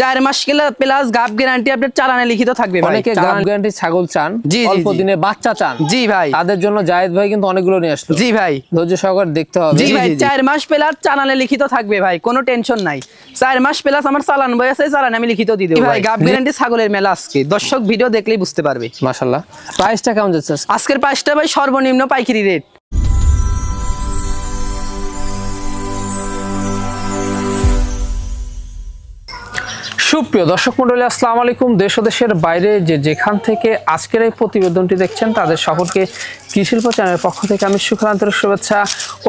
4 মাস plus গাব guarantee আপনার চালানে লিখিত থাকবে ভাই। অনেকে গাব গ্যারান্টি ছাগল চান, অল্প দিনে বাচ্চা চান। জি ভাই, তাদের জন্য জায়েদ ভাই কিন্তু অনেকগুলো নিয়ে আসলো। জি ভাই, ধৈর্য সহকারে দেখতে হবে। জি ভাই, 4 মাস প্লাস চালানে লিখিত থাকবে ভাই, কোনো টেনশন নাই। 4 মাস প্লাস আমার চালান বই আছে, চালান আমি লিখিত দিয়ে দেব ভাই। গাব গ্যারান্টি ছাগলের মেলা আজকে দর্শক ভিডিও দেখলেই বুঝতে পারবে। মাশাআল্লাহ। প্রাইসটা কেমন যাচ্ছে আজকের প্রাইসটা ভাই সর্বনিম্ন পাইকারি রেট। সুপ্রিয় দর্শক মন্ডলী, আসসালামু আলাইকুম। দেশ ও দেশের বাইরে যেখান থেকে আজকের এই প্রতিবেদনটি দেখছেন তাদের সকলকে কৃষিশিল্প চ্যানেলের পক্ষ থেকে আমি সুখান্তরিক শুভেচ্ছা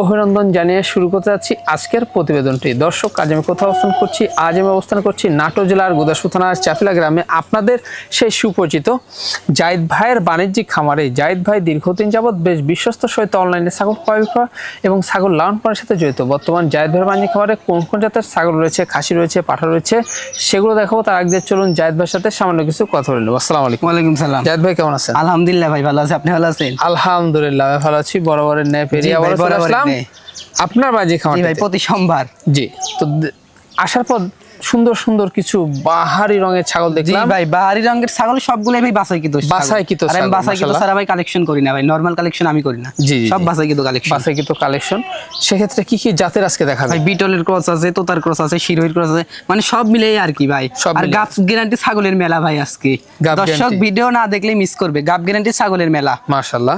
অভিনন্দন জানিয়ে শুরু করতে যাচ্ছি আজকের প্রতিবেদনটি। দর্শক, আজ আমি কোথাও অবস্থান করছি? আজ আমি অবস্থান করছি নাটোর জেলার গোদাসপুর থানার চাপিলা গ্রামে। আপনাদের সেই সুপরিচিত জায়েদ ভাইয়ের বাণিজ্যিক খামারে জায়েদ ভাই দীর্ঘদিন যাবৎ বেশ বিশ্বস্ত সহিত অনলাইনে ছাগল ক্রয় বিক্রয় এবং ছাগল লালন পালনের সাথে জড়িত। বর্তমান জায়েদ ভাইয়ের বাণিজ্যিক খামারে কোন কোন জাতের ছাগল রয়েছে, খাসি রয়েছে, পাঠা রয়েছে, সেগুলো দেখাবো। তার আগে চলুন জায়েদ ভাইয়ের সাথে সামান্য কিছু কথা বলে নেব। আসসালামু আলাইকুম। ওয়ালাইকুম সালাম। জায়েদ ভাই কেমন আছেন? আলহামদুলিল্লাহ ভাই, ভালো আছি। আপনি ভালো আছেন? আলহামদুলিল্লাহ আমি ভালো আছি। বরাবরের ন্যায় পেরিয়ে আবার চলে আসলাম আপনার বাণিজ্যিক খামারে ভাই প্রতি সোমবার। জি, তো আসার পর সুন্দর সুন্দর কিছু বাহারি রঙের ছাগল দেখলাম। জি ভাই, বাহারি রঙের ছাগল সবগুলাই ভাই বাছাইকৃত। বাছাইকৃত ছাগল। আমি বাছাইকৃত ছাড়া ভাই কালেকশন করি না ভাই, নরমাল কালেকশন আমি করি না। জি, সব বাছাইকৃত কালেকশন। বাছাইকৃত কালেকশন। সেক্ষেত্রে কি কি জাতের আজকে দেখাবেন? ভাই বিটলের ক্রস আছে, তোতার ক্রস আছে, শিরোহির ক্রস আছে, মানে সব মিলেই আর কি ভাই। আর গাব গ্যারান্টি ছাগলের মেলা ভাই আজকে। দর্শক ভিডিও না দেখলে মিস করবে। গাব গ্যারান্টি ছাগলের মেলা। মাশাআল্লাহ,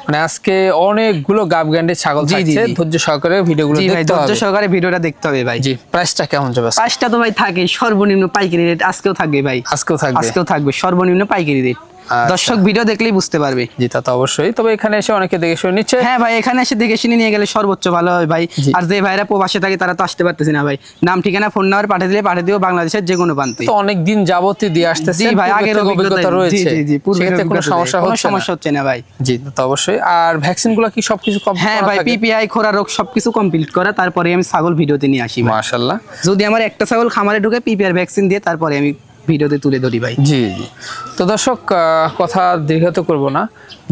মানে আজকে অনেকগুলো গাব গ্যারান্টি ছাগল থাকছে। ধৈর্য সহকারে ভিডিওগুলো দেখতে হবে। ধৈর্য সহকারে ভিডিওটা দেখতে হবে ভাই। জি, প্রাইসটা কেমন যাবে? প্রাইসটা তো ভাই থাকে সর্বনিম্ন পাইকারি রেট। আজকেও থাকবে ভাই, আজকেও থাকবে সর্বনিম্ন পাইকারি রেট। দর্শক ভিডিও দেখলেই বুঝতে পারবে। জি, তা তো অবশ্যই। তবে এখানে এসে অনেকে দেখে শুনে নিচ্ছে। হ্যাঁ ভাই, এখানে এসে দেখে শুনে নিয়ে গেলে সর্বোচ্চ ভালো হয় ভাই। আর যে ভাইরা প্রবাসে থাকে তারা তো আসতে পারতেছে না ভাই। নাম ঠিকানা ফোন নাম্বার পাঠিয়ে দিলে পাঠিয়ে দিও বাংলাদেশের যে কোনো প্রান্তে। তো অনেক দিন যাবতই দিয়ে আসতেছে। জি ভাই, আগের অভিজ্ঞতা রয়েছে। জি জি, সেক্ষেত্রে কোনো সমস্যা হচ্ছে না ভাই। জি, তো অবশ্যই। আর ভ্যাকসিনগুলো কি সবকিছু কমপ্লিট? হ্যাঁ ভাই, পিপিআই, খোরা রোগ সবকিছু কমপ্লিট করা, তারপরে আমি ছাগল ভিডিওতে নিয়ে আসি। মাশাআল্লাহ। যদি আমার একটা ছাগল খামারে ঢুকে পিপিআর ভ্যাকসিন দিয়ে তারপরে আমি ভিডিওতে তুলে ধরি ভাই। জি জি। তো দর্শক, কথা দীর্ঘায়িত করব না।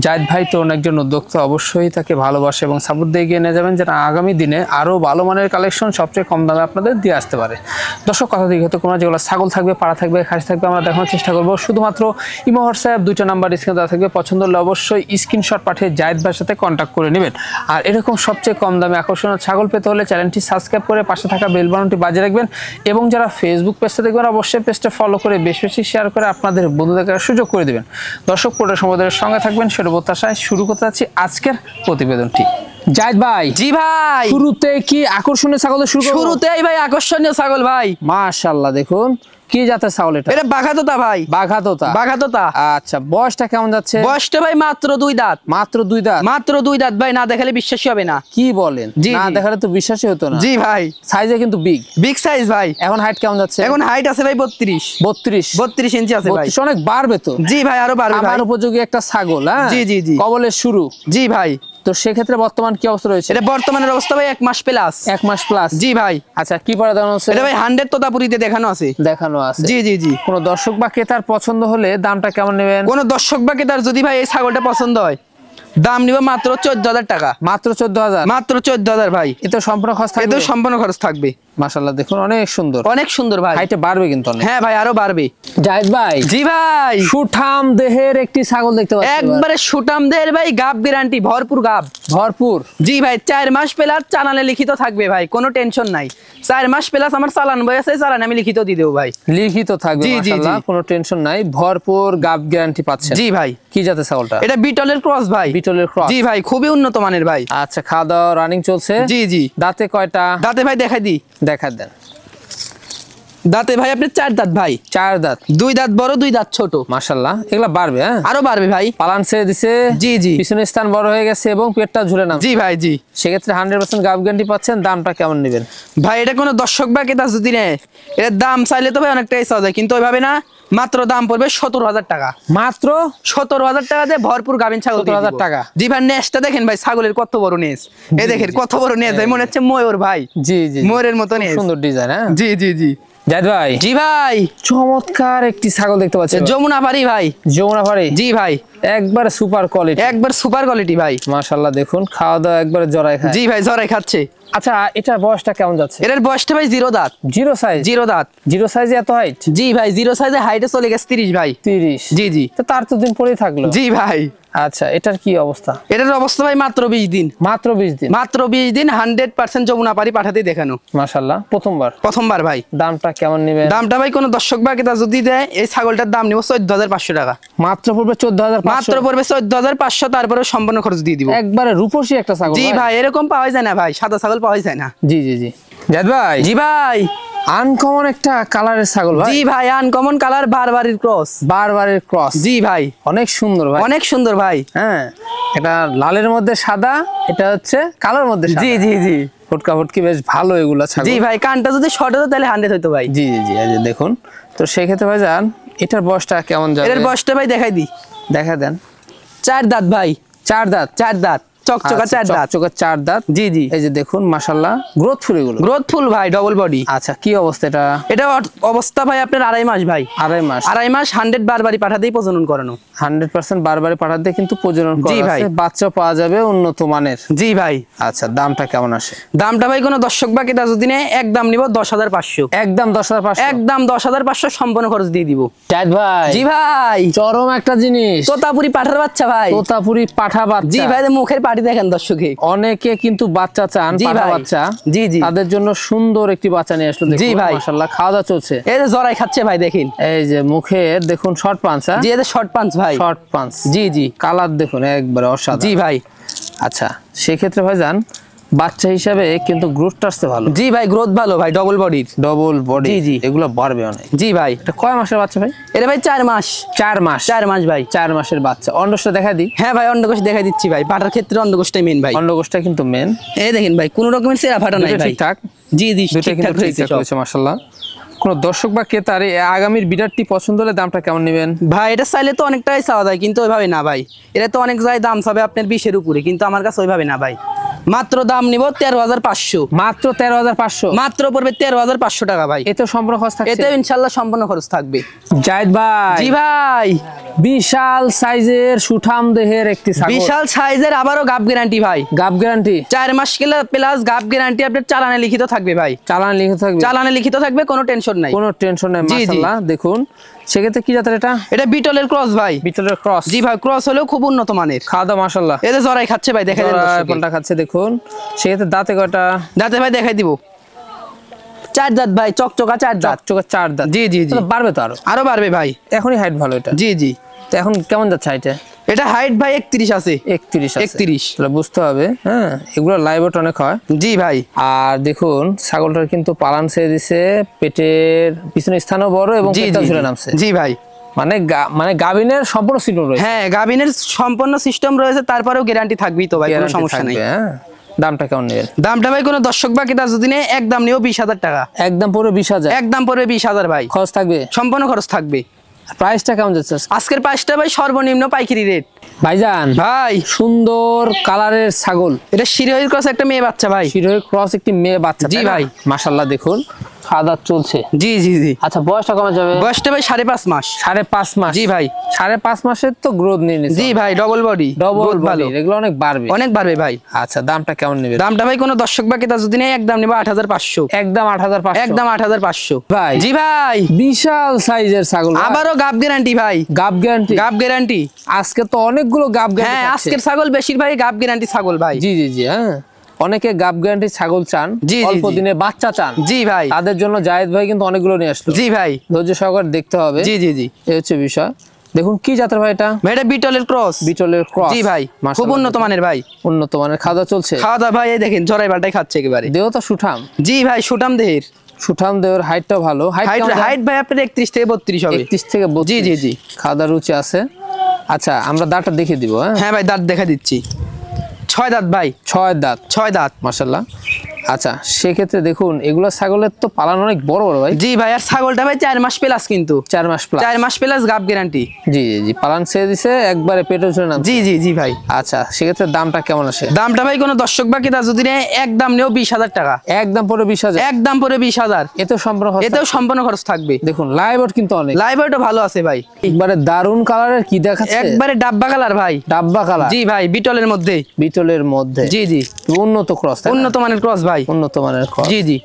জায়েদ ভাই তো একজন উদ্যোক্তা, অবশ্যই তাকে ভালোবাসে এবং সাপোর্ট দিয়ে এগিয়ে নিয়ে যাবেন, যেন আগামী দিনে আরও ভালো মানের কালেকশন সবচেয়ে কম দামে আপনাদের দিয়ে আসতে পারে। দর্শক, কথা দীর্ঘায়িত করব না। যেগুলো ছাগল থাকবে, পাড়া থাকবে, খাসি থাকবে, আমরা দেখানোর চেষ্টা করবো। শুধুমাত্র ইমো হোয়াটসঅ্যাপ দুইটা নাম্বার স্ক্রিনে দেওয়া থাকবে। পছন্দ হলে অবশ্যই স্ক্রিনশট পাঠিয়ে জায়েদ ভাইয়ের সাথে কন্ট্যাক্ট করে নেবেন। আর এরকম সবচেয়ে কম দামে আকর্ষণীয় ছাগল পেতে হলে চ্যানেলটি সাবস্ক্রাইব করে পাশে থাকা বেল বাটনটি বাজিয়ে রাখবেন। এবং যারা ফেসবুক পেজটা দেখবেন অবশ্যই পেজটা ফলো করে বেশি বেশি শেয়ার করে আপনাদের বন্ধুদের সুযোগ করে দিবেন। দর্শক, পুরো সময়ের সঙ্গে থাকবেন সেটা প্রত্যাশায় শুরু করতে যাচ্ছি আজকের প্রতিবেদনটি। জায়েদ ভাই। জি ভাই, শুরুতে কি আকর্ষণীয় ছাগল? শুরুতেই ভাই আকর্ষণীয় ছাগল ভাই। মাশাআল্লাহ, দেখুন কি জাতের ছাগল এটা? এটা বাঘাতোতা ভাই। বাঘাতোতা। আচ্ছা, বয়সটা কেমন যাচ্ছে? বয়সটা ভাই মাত্র 2 দাঁত। মাত্র 2 দাঁত? মাত্র 2 দাঁত ভাই, না দেখালে বিশ্বাসই হবে না। কি বলেন? না দেখালে তো বিশ্বাসই হতো না। জি ভাই, সাইজে কিন্তু বিগ সাইজ ভাই। এখন হাইট কেমন যাচ্ছে? এখন হাইট আছে ভাই 32 ইঞ্চি আছে ভাই। অনেক বাড়বে তো? জি ভাই, আরো বাড়বে। আমার উপযোগী একটা ছাগল। হ্যাঁ, জি জি জি, কবলের শুরু। জি ভাই। তো সেক্ষেত্রে বর্তমান কি অবস্থা রয়েছে? এটা বর্তমানের অবস্থা ভাই 1 মাস প্লাস। 1 মাস প্লাস? জি ভাই। আচ্ছা, কি পরে দেখানো আছে? এটা ভাই 100 তোতাপুরিতে দেখানো আছে। জি জি জি। কোন দর্শক বা ক্রেতার পছন্দ হলে দামটা কেমন নেবেন? কোন দর্শক বা ক্রেতার যদি ভাই এই ছাগলটা পছন্দ হয়, দাম নিব মাত্র 14,000 টাকা। মাত্র 14,000? মাত্র 14,000 ভাই। এটা সম্পূর্ণ খরচ থাকবে? এটা সম্পূর্ণ খরচ থাকবে। মাশাআল্লাহ, দেখুন অনেক সুন্দর ভাই। হাইটে বাড়বে কিন্তু অনেক। হ্যাঁ ভাই, আরো বাড়বে। জায়েদ ভাই। জি ভাই, সুঠাম দেহের একটি ছাগল দেখতে পাচ্ছি। একবারে সুঠাম দেহের ভাই, গাব গ্যারান্টি, ভরপুর গাব। জি ভাই, 4 মাস প্লাস চালানে লিখিত থাকবে ভাই, কোনো টেনশন নাই। 4 মাস প্লাস আমার চালান বই আছে, চালান আমি লিখিত দিয়ে দেব ভাই। লিখিত থাকবে? মাশাআল্লাহ, কোনো টেনশন নাই, ভরপুর গাব গ্যারান্টি পাচ্ছেন। জি ভাই। কি জাতের ছাগলটা? এটা বিটলের ক্রস ভাই। জি ভাই, খুবই উন্নত মানের ভাই। আচ্ছা, খাওয়া দাওয়া রানিং চলছে? জি জি। দাঁতে কয়টা? দাঁতে ভাই দেখা দেন। দাঁতে ভাই আপনি 4 দাঁত ভাই। 4 দাঁত? 2 দাঁত বড়, 2 দাঁত ছোট। মাশাআল্লাহ, এগুলা বাড়বে? হ্যাঁ, আরো বাড়বে ভাই। পালান ছেড়ে দিছে? জি জি। পিছনের স্থান বড় হয়ে গেছে এবং পেটটা ঝুলে নামছে? জি ভাই জি। সেক্ষেত্রে 100% গাব গ্যারান্টি পাচ্ছেন। দামটা কেমন নেবেন ভাই? এটা কোনো দর্শক বা ক্রেতা যদি নেয়, এর দাম চাইলে তো ভাই অনেকটাই চাওয়া যায়, কিন্তু ওইভাবে না। মাত্র দাম পড়বে 17,000 টাকা। মাত্র 17,000 টাকা দিয়ে ভরপুর গাভিন ছাগল। 17,000 টাকা? জি ভাই। নেজটা দেখেন ভাই, ছাগলের কত বড় নেজ। এই দেখেন কত বড় নেজ ভাই, মনে হচ্ছে ময়ূর ভাই। জি জি, ময়ূরের মতো নেজ। সুন্দর ডিজাইন। হ্যাঁ, জি জি জি। জায়েদ ভাই। জি ভাই, চমৎকার একটি ছাগল দেখতে পাচ্ছি। যমুনাপাড়ি ভাই। যমুনাপাড়ি? জি ভাই, একবার সুপার কোয়ালিটি। একবার সুপার কোয়ালিটি ভাই। মাশাআল্লাহ, দেখুন খাওয়া দাওয়া একবারে জড়াই খায়। জি ভাই, জড়াই খাচ্ছে। আচ্ছা এটার বয়সটা কেমন যাচ্ছে? এটার বয়সটা ভাই জিরো দাঁত। Zero size? জিরো দাঁত। জিরো সাইজে এত হাইট? জি ভাই, জিরো সাইজে হাইটে চলে গেছে 30 ভাই। 30? জি জি। তো তার তো দিন পরেই থাকলো। জি ভাই। আচ্ছা এটার কি অবস্থা? এটার অবস্থা ভাই মাত্র 20 দিন। মাত্র 20 দিন? মাত্র 20 দিন 100% যমুনা পারি পাঠাতেই দেখানো। মাশাআল্লাহ। প্রথমবার ভাই। দামটা কেমন নেবেন? দামটা ভাই কোন দর্শক বা ক্রেতা যদি দেয়, এই ছাগলটার দাম নিব 14500 টাকা। মাত্র পড়বে 14500? মাত্র পড়বে 14500, তারপরে সম্পূর্ণ খরচ দিয়ে দিব। একবারে রূপসী একটা ছাগল। জি ভাই, এরকম পাওয়া যায় না ভাই, সাদা ছাগল পাওয়া যায় না। জি জি জি। জাদ ভাই। জি ভাই। আনকমন একটা কালারের ছাগল ভাই। জি ভাই, আনকমন কালার, বারবারের ক্রস। বারবারের ক্রস। জি ভাই। অনেক সুন্দর ভাই। অনেক সুন্দর ভাই। হ্যাঁ, এটা লালের মধ্যে সাদা, এটা হচ্ছে কালোর মধ্যে সাদা। জি জি জি। ফটকা ফটকি বেশ ভালো এগুলা ছাগল। জি ভাই, কানটা যদি শর্ট হতো তাহলে 100 হইতো ভাই। জি জি জি। এই যে দেখুন, তো সেই ক্ষেত্রে ভাই যান, এটার বয়সটা কেমন যাবে? এর বয়সটা ভাই দেখাই দি। দেখা দেন। 4 দাঁত ভাই। 4 দাঁত? 4 দাঁত, চকচকা 4 দাঁত। চকচকা 4 দাঁত। জি জি। এই যে দেখুন মাশাআল্লাহ, গ্রোথফুল এগুলো। গ্রোথফুল ভাই, ডবল বডি। আচ্ছা কি অবস্থা এটা? এটা অবস্থা ভাই আপনার 2.5 মাস ভাই। 2.5 মাস? 2.5 মাস 100 বারবারই পাঠাতেই প্রজনন করানো। 100% বারবারই পাঠাতে কিন্তু প্রজনন করা আছে। বাচ্চা পাওয়া যাবে উন্নত মানের। জি ভাই। আচ্ছা দামটা কেমন আসে? দামটা ভাই কোন দর্শক বা ক্রেতা যদি নেয়, একদম নিব 10500। একদম 10500? একদম 10500 সম্পূর্ণ খরচ দিয়ে দিব। জাহিদ ভাই। জি ভাই। চরম একটা জিনিস, তোতাপুরি পাঠার বাচ্চা ভাই। তোতাপুরি পাঠা বাচ্চা। জি ভাই, মুখের পাটি দেখেন দর্শকে। অনেকে কিন্তু বাচ্চা চান, পাঠা বাচ্চা। জি জি। তাদের জন্য সুন্দর একটি বাচ্চা নিয়ে আসলো। জি ভাই। মাশাআল্লাহ, খাওয়া দাওয়া চলছে। এই যে জরাই খাচ্ছে ভাই, দেখেন। এই যে মুখে দেখুন শর্ট পাঞ্চ। জি, এটা শর্ট পাঞ্চ ভাই। Short punch. জি জি। কালার দেখুন একবারে অসাধারণ। জি ভাই। আচ্ছা সেই ক্ষেত্রে ভাই যান, বাচ্চা হিসাবে কিন্তু গ্রোথটা আসছে ভালো। জি ভাই, গ্রোথ ভালো ভাই, ডবল বডির। Double body. জি জি। এগুলো বাড়বে অনেক। জি ভাই। এটা কয় মাসের বাচ্চা ভাই? এটা ভাই 4 মাস। 4 মাস? 4 মাস ভাই। 4 মাসের বাচ্চা। অন্ডকোষটা দেখা দিই। হ্যাঁ ভাই, অন্ডকোষ দেখাই দিচ্ছি ভাই। পাটার ক্ষেত্রে অন্ডকোষটাই মেন ভাই। অন্ডকোষটা কিন্তু মেন। এই দেখেন ভাই, কোন রকমের সেরা ফাটা নাই ভাই। ঠিকঠাক? জি জি, ঠিকঠাক হয়েছে মাশাআল্লাহ। কোন দর্শক বা ক্রেতার আগামীর বিড়ারটি পছন্দ হলে দামটা কেমন নেবেন? ভাই এটা চাইলে তো অনেকটাই চাওয়া যায়, কিন্তু ওইভাবে না ভাই। এটা তো অনেক জায়গায় দাম চাবে আপনার 20-এর উপরে, কিন্তু আমার কাছে ওইভাবে না ভাই। মাত্র দাম নিব 13500। মাত্র 13500? মাত্র পড়বে 13500 টাকা ভাই। এতে সম্পূর্ণ খরচ থাকবে? এতে ইনশাআল্লাহ সম্পূর্ণ খরচ থাকবে। জাহিদ ভাই। জি ভাই। বিশাল সাইজের সুঠাম দেহের একটি ছাগল। বিশাল সাইজের, আবারও গাব গ্যারান্টি ভাই। গাব গ্যারান্টি? 4 মাস প্লাস গাব গ্যারান্টি। আপনার চালানে লিখিত থাকবে ভাই। চালানে লিখিত থাকবে? চালানে লিখিত থাকবে, কোনো টেনশন নাই। কোনো টেনশন নাই। মাশাআল্লাহ। দেখুন সেক্ষেত্রে কি জাতের এটা? এটা বিটলের ক্রস ভাই। বিটলের ক্রস? জি ভাই, ক্রস হলেও খুব উন্নত মানের। খাওয়া দাওয়া মাশাআল্লাহ। এতে জরাই খাচ্ছে ভাই, দেখা যায় কোনটা খাচ্ছে দেখুন। সেক্ষেত্রে দাঁতে কয়টা? দাঁতে ভাই দেখাই দিব। 4 দাঁত ভাই, চকচকা 4 দাঁত। চকচকা 4 দাঁত? জি জি জি। বাড়বে তো আরো বাড়বে ভাই। এখনই হাইট ভালো এটা? জি জি। তো এখন কেমন যাচ্ছে হাইটে? এটা হাইট ভাই 31 আছে। 31 আছে? 31। তাহলে বুঝতে হবে। হ্যাঁ, এগুলো লাইভ ওয়েট অনেক হয়। জি ভাই। আর দেখুন ছাগলটার কিন্তু পালান ছেড়ে দিছে, পেটের পিছনে স্থানও বড় এবং পেটটা ঝুলে নামছে। জি ভাই। মানে গাবিনের সম্পূর্ণ সিস্টেম রয়েছে। হ্যাঁ, গাবিনের সম্পূর্ণ সিস্টেম রয়েছে, তারপরেও গ্যারান্টি থাকবেই তো ভাই, কোনো সমস্যা নেই। হ্যাঁ। দামটা কেমন নেবেন? দামটা ভাই কোনো দর্শক বা ক্রেতা যদি নেয়, একদম নিও 20000 টাকা। একদম পুরো 20000? একদম পড়বে 20000 ভাই। খরচ থাকবে? সম্পূর্ণ খরচ থাকবে। প্রাইসটা কেমন যাচ্ছে আজকের? প্রাইসটা ভাই সর্বনিম্ন পাইকারি রেট। ভাইজান ভাই, সুন্দর কালারের ছাগল। এটা শিরোহির ক্রস একটা মেয়ে বাচ্চা ভাই। শিরোহির ক্রস একটি মেয়ে বাচ্চা। জি ভাই। মাশাআল্লাহ দেখুন খাওয়া দাওয়া চলছে। জি জি জি। আচ্ছা বয়সটা কমে যাবে? বয়সটা ভাই 5.5 মাস। 5.5 মাস? জি ভাই। 5.5 মাসের তো গ্রোথ নিয়ে নিছে। জি ভাই, ডবল বডি। ডবল বডি, এগুলো অনেক বাড়বে। অনেক বাড়বে ভাই। আচ্ছা দামটা কেমন নেবে? দামটা ভাই কোনো দর্শক বা ক্রেতা যদি নেয়, একদম নেব 8500। একদম 8500? একদম 8500 ভাই। জি ভাই। বিশাল সাইজের ছাগল। আবারও গাব গ্যারান্টি ভাই। গাব গ্যারান্টি? গাব গ্যারান্টি। আজকে তো অনেকগুলো গাব গ্যারান্টি। হ্যাঁ, আজকের ছাগল বেশিরভাগই গাব গ্যারান্টি ছাগল ভাই। জি জি জি। হ্যাঁ, অনেকে গাব গ্যারান্টি ছাগল চান, অল্প দিনে বাচ্চা চান। জি ভাই। তাদের জন্য জায়েদ ভাই কিন্তু অনেকগুলো নিয়ে আসলো। জি ভাই, ধৈর্য সহকারে দেখতে হবে। জি জি জি। এই হচ্ছে বিষয়। দেখুন কি জাতের ভাই এটা? এটা বিটলের ক্রস। বিটলের ক্রস? জি ভাই, খুব উন্নত মানের ভাই। উন্নত মানের। খাওয়া দাওয়া চলছে? খাওয়া দাওয়া ভাই এই দেখেন জরাই বাটাই খাচ্ছে একেবারে। দেহ তো সুঠাম? জি ভাই, সুঠাম দেহের। সুঠাম দেহের। হাইটটা ভালো? হাইট ভাই আপনার 31 থেকে 32 হবে। 31 থেকে 32? জি জি জি। খাওয়া দাওয়ার রুচি আছে। আচ্ছা আমরা দাঁতটা দেখে দিব। হ্যাঁ ভাই, দাঁত দেখা দিচ্ছি। 6 দাঁত ভাই। 6 দাঁত? 6 দাঁত। মাশাআল্লাহ। আচ্ছা সেক্ষেত্রে দেখুন এগুলো ছাগলের তো পালন অনেক বড় বড় ভাই। জি ভাই, আর ছাগলটা ভাই 4 মাস প্লাস কিন্তু। 4 মাস প্লাস? 4 মাস প্লাস গাব গ্যারান্টি। জি জি জি। পালন ছেড়ে দিছে একবারে পেটে ঝুলে নামছে। জি জি জি ভাই। আচ্ছা সেক্ষেত্রে দামটা কেমন আসে? দামটা ভাই কোনো দর্শক বা ক্রেতা যদি নেয়, একদম নেও 20000 টাকা। একদম পড়ে 20000? একদম পড়ে 20000। এতেও সম্পূর্ণ খরচ? এতেও সম্পূর্ণ খরচ থাকবে। দেখুন লাইভ ওয়েট কিন্তু অনেক। লাইভ ওয়েটও ভালো আছে ভাই। একবারে দারুন কালারের কি দেখাচ্ছে? একবারে ডাব্বা কালার ভাই। ডাব্বা কালার? জি ভাই, বিটলের মধ্যে। বিটলের মধ্যে? জি জি। উন্নত ক্রস? উন্নত মানের ক্রস ভাই। ভাই, উন্নত মানের ক্রস। জি জি,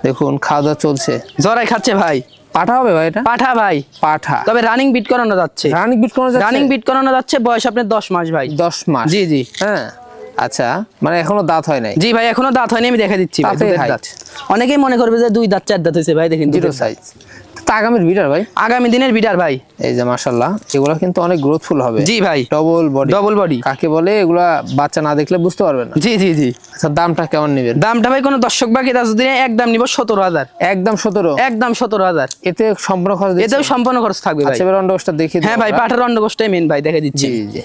দেখুন খাওয়া দাওয়া চলছে, জরাই খাচ্ছে ভাই। পাঠা হবে ভাই এটা? পাঠা ভাই, পাঠা। তবে রানিং বিট করানো যাচ্ছে। রানিং বিট করানো যাচ্ছে? রানিং বিট করানো যাচ্ছে, বয়স আপনার 10 মাস ভাই। 10 মাস? জি জি। হ্যাঁ আচ্ছা, মানে এখনো দাঁত হয় নাই? জি ভাই, এখনো দাঁত হয়নি, আমি দেখা দিচ্ছি ভাই। তাতে height? অনেকেই মনে করবে যে 2 দাঁত 4 দাঁত হয়েছে ভাই, দেখেন জিরো সাইজ। তা আগামীর বিটার ভাই? আগামী দিনের বিটার ভাই। এই যে মাশাআল্লাহ, এগুলা কিন্তু অনেক গ্রোথফুল হবে। জি ভাই, ডবল বডি। ডবল বডি কাকে বলে এগুলা বাচ্চা না দেখলে বুঝতে পারবেন না। জি জি জি। আচ্ছা দামটা কেমন নেবেন? দামটা ভাই কোনো দর্শক বাকি তার যদি একদম নিব 17,000। একদম 17? একদম 17,000। এতে সম্পূর্ণ খরচ দিচ্ছেন? এতেও সম্পূর্ণ খরচ থাকবে ভাই। আচ্ছা এবার অন্ডকোষটা দেখিয়ে দিন। হ্যাঁ ভাই, পাঠার অন্ডকোষটাই মেন ভাই, দেখা দিচ্ছি। জি জি।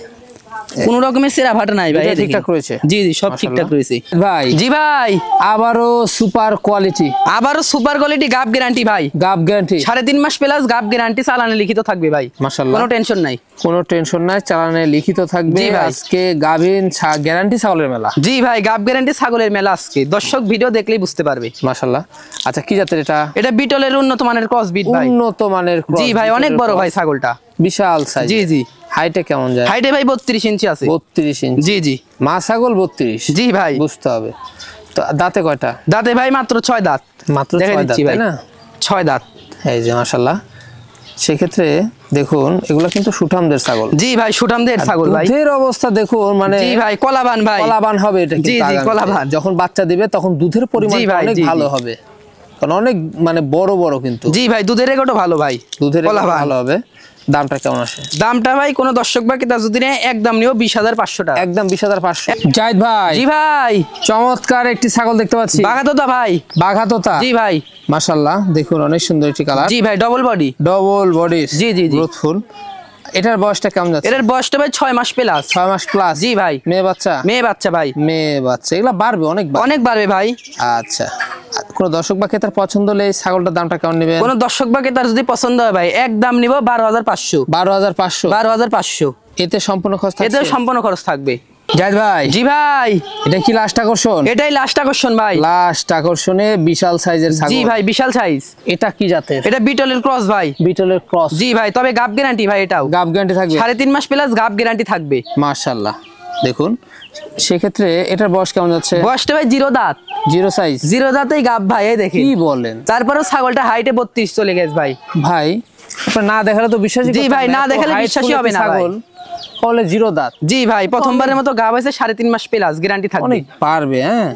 কোন রকমের সেরা ফাটা নাই ভাই, ঠিকঠাক রয়েছে? জি জি, সব ঠিকঠাক রয়েছে ভাই। জি ভাই, আবারও সুপার কোয়ালিটি, আবারও সুপার কোয়ালিটি গাব গ্যারান্টি ভাই। গাব গ্যারান্টি 3.5 মাস প্লাস গাব গ্যারান্টি, চালানে লিখিত থাকবে ভাই। মাশাআল্লাহ, কোনো টেনশন নাই। কোনো টেনশন নাই, চালানে লিখিত থাকবে। জি ভাই। আজকে গাভিন গ্যারান্টি ছাগলের মেলা। জি ভাই, গাব গ্যারান্টি ছাগলের মেলা আজকে, দর্শক ভিডিও দেখলেই বুঝতে পারবে। মাশাআল্লাহ। আচ্ছা কি জাতের এটা? এটা বিটলের উন্নত মানের ক্রস বিট ভাই। উন্নত মানের ক্রস? জি ভাই, অনেক বড় ভাই ছাগলটা, বিশাল সাইজ। জি জি। হাইটে কেমন যায়? হাইটে ভাই 32 ইঞ্চি আছে। 32 ইঞ্চি? জি জি। মা ছাগল 32? জি ভাই। বুঝতে হবে। তো দাঁতে কয়টা? দাঁতে ভাই মাত্র 6 দাঁত। মাত্র 6 দেখা দাঁত দিচ্ছি ভাই, তাই না? 6 দাঁত। এই যে মাশাআল্লাহ, সেক্ষেত্রে দেখুন এগুলো কিন্তু সুঠামদের ছাগল। জি ভাই, সুঠামদের ছাগল ভাই। দুধের অবস্থা দেখুন, মানে জি ভাই, কলাবান ভাই। কলাবান হবে এটা কিন্তু। জি জি, কলাবান। যখন বাচ্চা দিবে তখন দুধের পরিমাণ অনেক ভালো হবে, কারণ অনেক মানে বড় বড় কিন্তু। জি ভাই, দুধের রেকর্ডও ভালো ভাই, দুধের কলাবান ভালো হবে। দামটা কেমন আসে? দামটা ভাই কোনো দর্শক বাকি তার যদি একদম নিও 20,500 টাকা। একদম 20,500। জাহিদ ভাই। জি ভাই, চমৎকার একটি ছাগল দেখতে পাচ্ছি। বাঘাতোতা ভাই। বাঘাতোতা? জি ভাই। মাশাআল্লাহ, দেখুন অনেক সুন্দর একটি কালার। জি ভাই, ডবল বডি। Double body. জি জি জি। গ্রোথফুল। এটার বয়সটা কেমন যাচ্ছে? এটার বয়সটা ভাই 6 মাস প্লাস। 6 মাস প্লাস? জি ভাই। মেয়ে বাচ্চা? মেয়ে বাচ্চা ভাই। মেয়ে বাচ্চা, এগুলা বাড়বে অনেক, অনেক বাড়বে ভাই। আচ্ছা, কোন দর্শক বা ক্রেতার পছন্দ হলে এই ছাগলটার দামটা কেমন নেবেন? কোন দর্শক বা ক্রেতার যদি পছন্দ হয় ভাই, একদম নিব 12,500। 12,500? 12,500। এতে সম্পূর্ণ খরচ থাকবে? এতেও সম্পূর্ণ খরচ থাকবে। জাহিদ ভাই। জি ভাই। এটা কি লাস্ট আকর্ষণ? এটাই লাস্ট আকর্ষণ ভাই। লাস্ট আকর্ষণে বিশাল সাইজের ছাগল। জি ভাই, বিশাল সাইজ। এটা কি জাতের? এটা বিটলের ক্রস ভাই। বিটলের ক্রস? জি ভাই, তবে গাব গ্যারান্টি ভাই, এটাও গাব গ্যারান্টি থাকবে? 3.5 মাস প্লাস গাব গ্যারান্টি থাকবে। মাশাআল্লাহ, দেখুন সেক্ষেত্রে এটার বয়স কেমন যাচ্ছে? বয়সটা ভাই 0 দাঁত। 0 সাইজ? 0 দাঁতেই গাব ভাই, এই দেখেন। কি বলেন? তারপরেও ছাগলটা হাইটে 32 চলে গেছে ভাই। ভাই আপনি না দেখালে তো বিশ্বাসই জি ভাই, না দেখালে বিশ্বাসই হবে না ভাই। তাহলে 0 দাঁত? জি ভাই, প্রথমবারের মতো গাব হয়েছে, 3.5 মাস প্লাস গ্যারান্টি থাকবে। অনেক পারবে। হ্যাঁ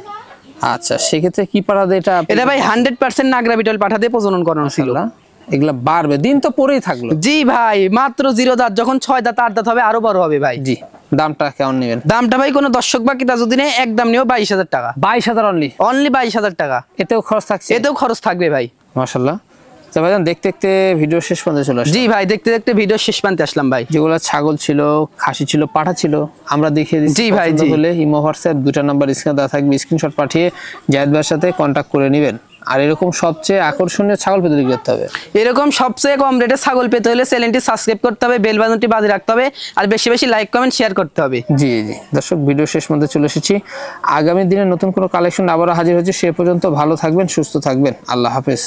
আচ্ছা, সেক্ষেত্রে কি পাঠাতে এটা? এটা ভাই 100% নাগরা বিটল পাঠাতে প্রজনন করানো ছিল। এগুলা বাড়বে, দিন তো পরেই থাকলো। জি ভাই, মাত্র 0 দাঁত, যখন 6 দাঁত 8 দাঁত হবে আরো বড় হবে ভাই। জি। দামটা কেমন নেবেন? দামটা ভাই কোনো দর্শক বা কিতা যদি নেয় একদম নিও 22,000 টাকা। 22,000 অনলি? অনলি 22,000 টাকা। এতেও খরচ থাকছে? এতেও খরচ থাকবে ভাই। মাশাআল্লাহ। তো ভাইজান দেখতে দেখতে ভিডিও শেষ পর্যন্ত চলে আসলাম। জি ভাই, দেখতে দেখতে ভিডিও শেষ প্রান্তে আসলাম ভাই। যেগুলো ছাগল ছিল, খাসি ছিল, পাঠা ছিল, আমরা দেখিয়ে দিচ্ছি। জি ভাই, জি। হলে ইমো হোয়াটসঅ্যাপ দুটা নাম্বার স্ক্রিনে দেওয়া থাকবে, স্ক্রিনশট পাঠিয়ে জাহিদ ভাইয়ের সাথে কন্ট্যাক্ট করে নেবেন। আর এরকম সবচেয়ে আকর্ষণীয় ছাগল পেতে করতে হবে, এরকম সবচেয়ে কম রেটে ছাগল পেতে হলে চ্যানেলটি সাবস্ক্রাইব করতে হবে, বেল বাটনটি বাজিয়ে রাখতে হবে, আর বেশি বেশি লাইক কমেন্ট শেয়ার করতে হবে। জি জি। দর্শক ভিডিও শেষ মধ্যে চলে এসেছি। আগামী দিনে নতুন কোনো কালেকশন আবারও হাজির হচ্ছে। সে পর্যন্ত ভালো থাকবেন, সুস্থ থাকবেন। আল্লাহ হাফেজ।